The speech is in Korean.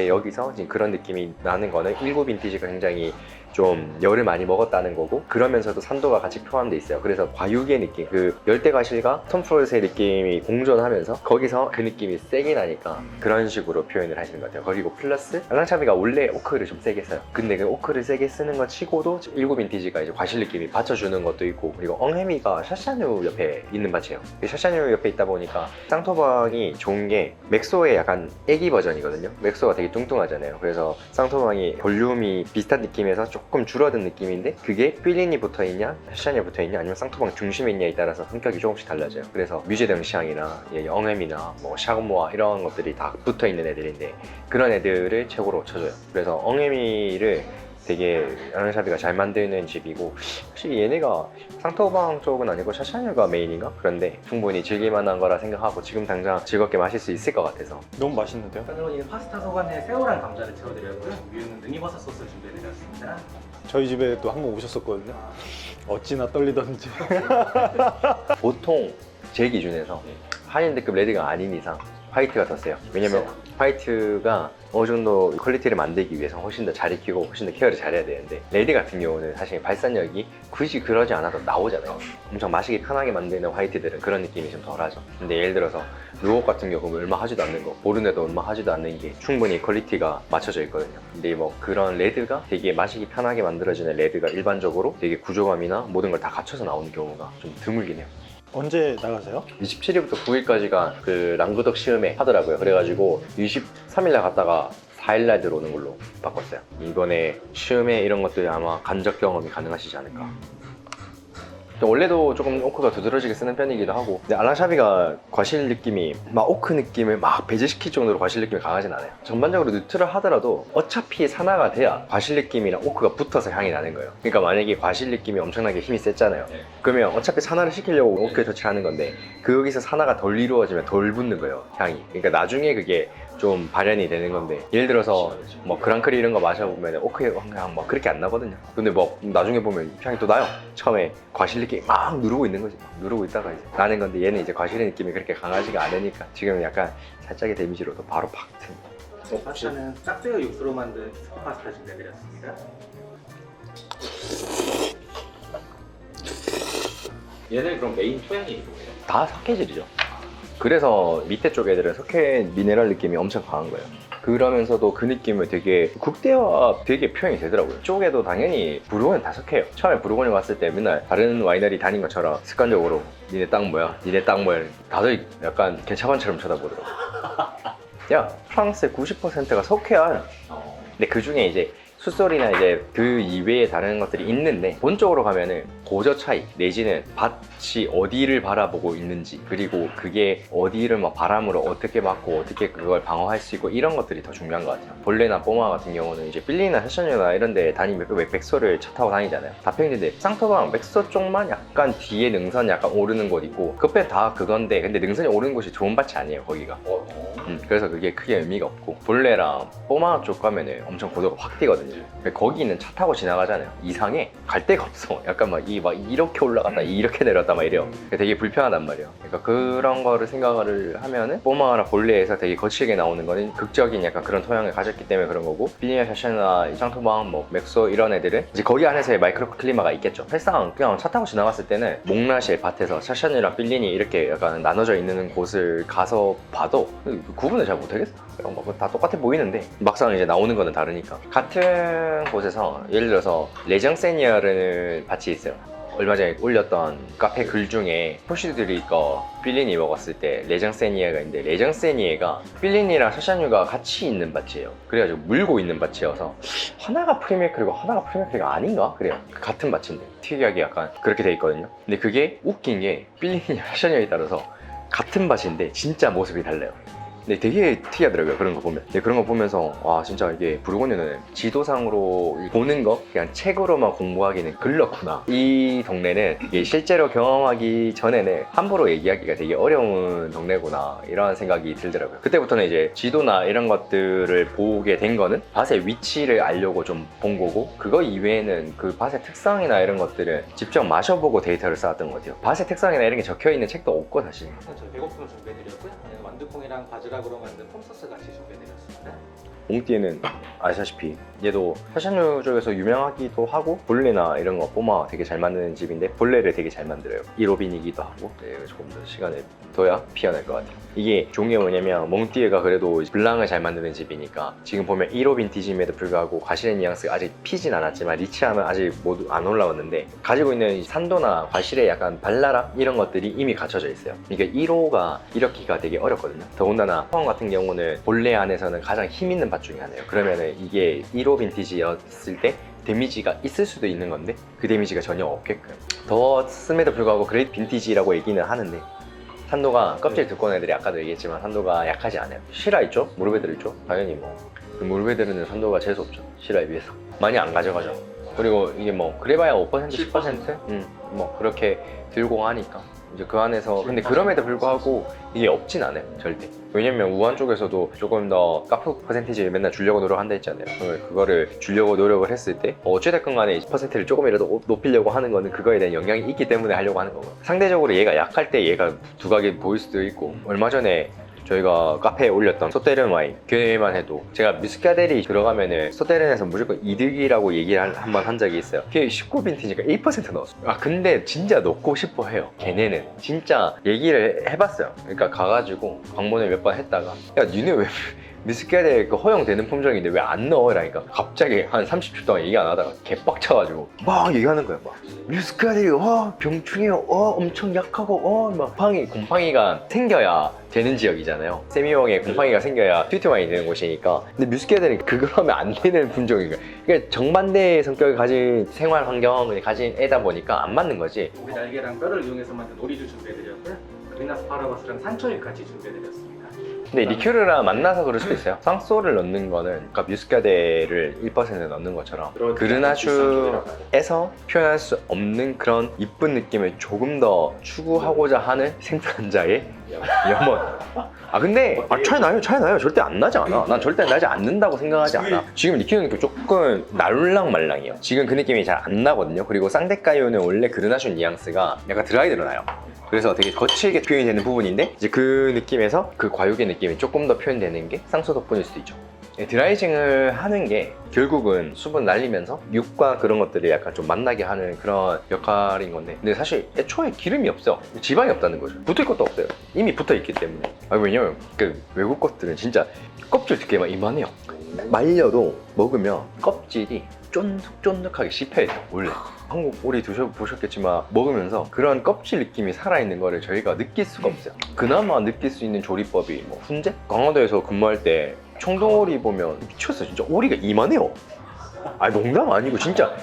여기서 지금 그런 느낌이 나는 거는 19 빈티지가 굉장히 좀 열을 많이 먹었다는 거고, 그러면서도 산도가 같이 포함되어 있어요. 그래서 과육의 느낌, 그 열대 과실과 톰프로스의 느낌이 공존하면서 거기서 그 느낌이 세게 나니까 그런 식으로 표현을 하시는 것 같아요. 그리고 플러스 알랑샤비가 원래 오크를 좀 세게 써요. 근데 그 오크를 세게 쓰는 것 치고도 19 빈티지가 이제 과실 느낌이 받쳐주는 것도 있고, 그리고 엉해미가 샤샤뉴 옆에 있는 밭이에요. 샤샤뉴 옆에 있다 보니까 쌍토방이 좋은 게 맥소의 약간 애기 버전이거든요. 맥소가 되게 뚱뚱하잖아요. 그래서 쌍토방이 볼륨이 비슷한 느낌에서 조금 줄어든 느낌인데, 그게 필린이 붙어있냐 샤샤뉴 붙어있냐 아니면 쌍토방 중심에 있냐에 따라서 성격이 조금씩 달라져요. 그래서 뮤제덩시앙이나 엉해미나 뭐 샤그모아 이런 것들이 다 붙어있는 애들인데, 그런 애들을 최고로 쳐줘요. 그래서 엉해미를 되게 알랑샤비가 잘 만드는 집이고, 혹시 얘네가 쌍토방 쪽은 아니고 샤샤뉴가 메인인가? 그런데 충분히 즐길만한 거라 생각하고 지금 당장 즐겁게 마실 수 있을 것 같아서. 너무 맛있는데요? 오늘은 파스타 소반에 새우랑 감자를 채워드렸고요. 위에는 능이버섯 소스 준비해드렸습니다. 저희 집에 또 한 번 오셨었거든요. 어찌나 떨리던지. 보통 제 기준에서 하이엔드급 레드가 아닌 이상 화이트가 더 세요. 왜냐면 화이트가 어느 정도 퀄리티를 만들기 위해서 훨씬 더 잘 익히고 훨씬 더 케어를 잘해야 되는데, 레드 같은 경우는 사실 발산력이 굳이 그러지 않아도 나오잖아요. 엄청 마시기 편하게 만드는 화이트들은 그런 느낌이 좀 덜하죠. 근데 예를 들어서 루옥 같은 경우는 얼마 하지도 않는 거, 보르네도 얼마 하지도 않는 게 충분히 퀄리티가 맞춰져 있거든요. 근데 뭐 그런 레드가 되게 마시기 편하게 만들어지는 레드가 일반적으로 되게 구조감이나 모든 걸 다 갖춰서 나오는 경우가 좀 드물긴 해요. 언제 나가세요? 27일부터 9일까지가 그 랑구덕 시음회 하더라고요. 그래가지고 23일날 갔다가 4일날 들어오는 걸로 바꿨어요. 이번에 시음회 이런 것들이 아마 간접 경험이 가능하시지 않을까. 원래도 조금 오크가 두드러지게 쓰는 편이기도 하고, 근데 알랑샤비가 과실 느낌이 막 오크 느낌을 막 배제시킬 정도로 과실 느낌이 강하진 않아요. 전반적으로 뉴트럴 하더라도 어차피 산화가 돼야 과실 느낌이랑 오크가 붙어서 향이 나는 거예요. 그러니까 만약에 과실 느낌이 엄청나게 힘이 셌잖아요. 그러면 어차피 산화를 시키려고 오크에 터치를 하는 건데, 거기서 산화가 덜 이루어지면 덜 붙는 거예요, 향이. 그러니까 나중에 그게 좀 발현이 되는 건데, 예를 들어서 뭐 그랑크리 이런 거 마셔보면 오크의 향 뭐 그렇게 안 나거든요. 근데 뭐 나중에 보면 향이 또 나요. 처음에 과실 느낌이 막 누르고 있는 거지. 막 누르고 있다가 이제 나는 건데, 얘는 이제 과실의 느낌이 그렇게 강하지가 않으니까 지금 약간 살짝의 데미지로도 바로 팍 튼. 파스타는 짝새우 육수로 만든 스프 파스타 준비해드렸습니다. 얘는 그럼 메인 토양이 뭐예요? 다 석회질이죠. 그래서 밑에 쪽 애들은 석회 미네랄 느낌이 엄청 강한 거예요. 그러면서도 그 느낌을 되게 극대화 되게 표현이 되더라고요. 쪽에도 당연히 부르고니는 다 석회예요. 처음에 부르고니 왔을 때 맨날 다른 와이너리 다닌 것처럼 습관적으로 니네 땅 뭐야? 니네 땅 뭐야? 다들 약간 개차반처럼 쳐다보더라고요. 야, 프랑스의 90%가 석회야. 근데 그 중에 이제 숫솔이나 이제 그 이외에 다른 것들이 있는데, 본적으로 가면은 고저 차이 내지는 밭이 어디를 바라보고 있는지, 그리고 그게 어디를 막 바람으로 어떻게 막고 어떻게 그걸 방어할 수 있고, 이런 것들이 더 중요한 것 같아요. 본래나 뽀마 같은 경우는 이제 필리나 샤샤뉴나 이런 데 다니면 맥소를 차 타고 다니잖아요. 다 평지인데 쌍토방 맥소 쪽만 약간 뒤에 능선 약간 오르는 곳 있고, 그 옆에 다 그건데, 근데 능선이 오르는 곳이 좋은 밭이 아니에요, 거기가. 그래서 그게 크게 의미가 없고, 본래랑 뽀마 쪽 가면은 엄청 고도가 확 뛰거든요. 거기는 차 타고 지나가잖아요. 이상해. 갈 데가 없어. 약간 막 이렇게 올라갔다 이렇게 내렸다 막 이래요. 되게 불편하단 말이에요. 그러니까 그런 거를 생각을 하면은 뽀마나 본래에서 되게 거칠게 나오는 거는 극적인 약간 그런 토양을 가졌기 때문에 그런 거고, 비니아 샤샤나 쌍토방 뭐 맥소 이런 애들은 이제 거기 안에서의 마이크로 클리마가 있겠죠. 사실상 그냥 차 타고 지나갔을 때는 몽라시의 밭에서 샤샤니랑 빌린이 이렇게 약간 나눠져 있는 곳을 가서 봐도 구분을 잘 못하겠어. 다 똑같아 보이는데 막상 이제 나오는 거는 다르니까. 같은 곳에서 예를 들어서 레정세니아라는 밭이 있어요. 얼마 전에 올렸던 카페 글 중에 포시드리거 필리니 먹었을 때 레정세니에가 있는데, 레정세니에가 필리니랑 샤샤뉴가 같이 있는 밭이에요. 그래가지고 물고 있는 밭이어서 하나가 프리메이크리고 하나가 프리메이크리가 아닌가? 그래요. 같은 밭인데 특이하게 약간 그렇게 돼 있거든요. 근데 그게 웃긴 게 필리니랑 샤샤뉴에 따라서 같은 밭인데 진짜 모습이 달라요. 근데 되게 특이하더라고요, 그런 거 보면. 근데 그런 거 보면서 와, 진짜 이게 부르고뉴는 지도상으로 보는 거 그냥 책으로만 공부하기는 글렀구나. 이 동네는 이게 실제로 경험하기 전에는 함부로 얘기하기가 되게 어려운 동네구나, 이런 생각이 들더라고요. 그때부터는 이제 지도나 이런 것들을 보게 된 거는 밭의 위치를 알려고 좀 본 거고, 그거 이외에는 그 밭의 특성이나 이런 것들은 직접 마셔보고 데이터를 쌓았던 것 같아요. 밭의 특성이나 이런 게 적혀있는 책도 없고 사실. 저희 배고픔을 준비해드렸고요. 완두콩이랑 바지락으로 만든 폼소스 같이 준비해드렸습니다. 몽띠에는 아시다시피 얘도 패션류 쪽에서 유명하기도 하고 본래나 이런 거 뽀마 되게 잘 만드는 집인데 본래를 되게 잘 만들어요. 1호빈이기도 하고 조금 더 시간을 둬야 피어날 것 같아요. 이게 좋은 게 뭐냐면 몽띠에가 그래도 블랑을 잘 만드는 집이니까 지금 보면 1호 빈티지임에도 불구하고 과실의 뉘앙스가 아직 피진 않았지만 리치함은 아직 모두 안 올라왔는데 가지고 있는 산도나 과실의 약간 발랄함 이런 것들이 이미 갖춰져 있어요. 그러니까 1호가 이렇기가 되게 어렵거든요. 더군다나 포항 같은 경우는 본래 안에서는 가장 힘 있는 밭 중에 하나예요. 그러면은 이게 1호 빈티지였을 때 데미지가 있을 수도 있는 건데 그 데미지가 전혀 없게끔 더 씀에도 불구하고 그레이트 빈티지라고 얘기는 하는데 산도가 껍질 두꺼운 애들이 아까도 얘기했지만 산도가 약하지 않아요. 실화 있죠? 무릎 애들 있죠? 당연히 그 무릎 애들은 산도가 재수 없죠. 실화에 비해서 많이 안 가져가죠. 그리고 이게 뭐 그래봐야 5% 10%? 뭐 그렇게 들고 하니까 이제 그 안에서 근데 그럼에도 불구하고 이게 없진 않아요 절대. 왜냐면 우한 쪽에서도 조금 더 카프 퍼센티지를 맨날 주려고 노력한다 했잖아요. 그거를 주려고 노력을 했을 때 어찌됐건 간에 20%를 조금이라도 높이려고 하는 거는 그거에 대한 영향이 있기 때문에 하려고 하는 거고, 상대적으로 얘가 약할 때 얘가 두각이 보일 수도 있고, 얼마 전에 저희가 카페에 올렸던 소테른 와인 걔만 해도 제가 미스카델이 들어가면은 소테른에서 무조건 이득이라고 얘기를 한 번 한 적이 있어요. 그게 19 빈티지가 1% 넣었어요. 아 근데 진짜 넣고 싶어 해요. 걔네는 진짜 얘기를 해봤어요. 그러니까 가가지고 방문을 몇 번 했다가 야 니네 왜 미스카델 그 허용되는 품종인데 왜 안 넣어? 이러니까 갑자기 한 30초 동안 얘기 안 하다가 개빡쳐가지고 막 얘기하는 거야. 막 미스카델이 병충해요. 엄청 약하고 막 곰팡이가 생겨야 되는 지역이잖아요. 세미용에 곰팡이가 생겨야 스위트 와인이 되는 곳이니까. 근데 뮤스카델은 그걸 하면 안 되는 품종인 거야. 그러니까 정반대의 성격을 가진 생활 환경을 가진 애다 보니까 안 맞는 거지. 우리 날개랑 뼈를 이용해서 만든 오리주 준비해드렸고요. 그리나스 파라바스랑 산초잎까지 준비해드렸습니다. 근데 리큐르랑 만나서 그럴 수도 있어요. 쌍소를 넣는 거는 그러니까 뮤스카델을 1% 넣는 것처럼 그르나슈에서 표현할 수 없는 그런 이쁜 느낌을 조금 더 추구하고자 하는 생산자의 염원. 근데 차이 나요. 절대 안 나지 않아. 난 절대 나지 않는다고 생각하지 않아. 지금 리큐르 느낌 조금 날랑말랑해요. 지금 그 느낌이 잘 안 나거든요. 그리고 쌍데카이오는 원래 그르나슈 뉘앙스가 약간 드라이드로 나요. 그래서 되게 거칠게 표현이 되는 부분인데 이제 그 느낌에서 그 과육의 느낌이 조금 더 표현되는 게 쌍소 덕분일 수도 있죠. 드라이징을 하는 게 결국은 수분 날리면서 육과 그런 것들이 약간 좀 만나게 하는 그런 역할인 건데, 근데 사실 애초에 기름이 없어요. 지방이 없다는 거죠. 붙을 것도 없어요. 이미 붙어 있기 때문에. 왜냐면 그 외국 것들은 진짜 껍질 두께만 이만해요. 말려도 먹으면 껍질이 쫀득쫀득하게 씹혀있어 원래. 한국 오리 드셔보셨겠지만 먹으면서 그런 껍질 느낌이 살아있는 거를 저희가 느낄 수가 없어요. 그나마 느낄 수 있는 조리법이 뭐 훈제? 강화도에서 근무할 때 청동오리 보면 미쳤어. 진짜 오리가 이만해요. 농담 아니고 진짜